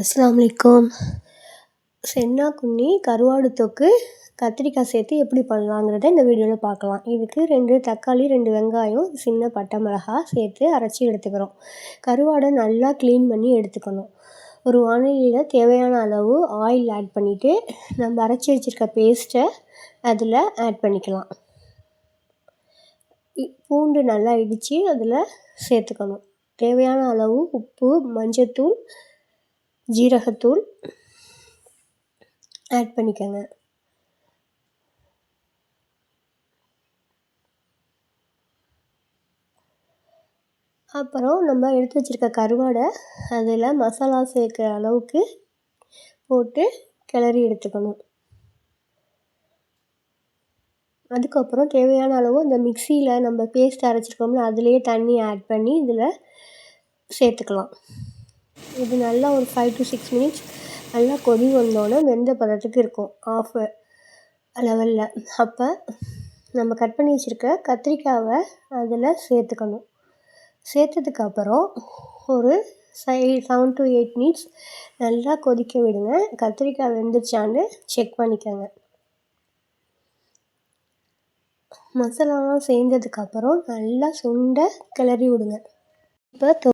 அஸ்ஸலாமு அலைக்கும். சென்னா குன்னி கருவாடு தொக்கு கத்திரிக்காய் சேர்த்து எப்படி பண்ணலாங்கிறத இந்த வீடியோவில் பார்க்கலாம். இதுக்கு 2 தக்காளி, 2 வெங்காயம், சின்ன பட்டை மிளகாய் சேர்த்து அரைச்சி எடுத்துக்கிறோம். கருவாடை நல்லா க்ளீன் பண்ணி எடுத்துக்கணும். ஒரு வாணலியில் தேவையான அளவு ஆயில் ஆட் பண்ணிவிட்டு நம்ம அரைச்சி வச்சுருக்க பேஸ்ட்டை அதில் ஆட் பண்ணிக்கலாம். பூண்டு நல்லா இடித்து அதில் சேர்த்துக்கணும். தேவையான அளவு உப்பு, மஞ்சத்தூள், ஜீரகத்தூள் ஆட் பண்ணிக்கோங்க. அப்புறம் நம்ம எடுத்து வச்சுருக்க கருவாடை அதில் மசாலா சேர்க்குற அளவுக்கு போட்டு கிளறி எடுத்துக்கணும். அதுக்கப்புறம் தேவையான அளவு இந்த மிக்சியில் நம்ம பேஸ்ட் அரைச்சிருக்கோம்ல அதுலேயே தண்ணி ஆட் பண்ணி இதில் சேர்த்துக்கலாம். இது நல்லா ஒரு 5 to 6 மினிட்ஸ் நல்லா கொதி வந்தோடனே வெந்த பதத்துக்கு இருக்கும் ஆஃப் லெவலில். அப்போ நம்ம கட் பண்ணி வச்சுருக்க கத்திரிக்காவை அதில் சேர்த்துக்கணும். சேர்த்ததுக்கப்புறம் ஒரு 7 to 8 மினிட்ஸ் நல்லா கொதிக்க விடுங்க. கத்திரிக்காய் வெந்துருச்சான்னு செக் பண்ணிக்கோங்க. மசாலாலாம் சேர்ந்ததுக்கப்புறம் நல்லா சுண்ட கிளறி விடுங்க. இப்போ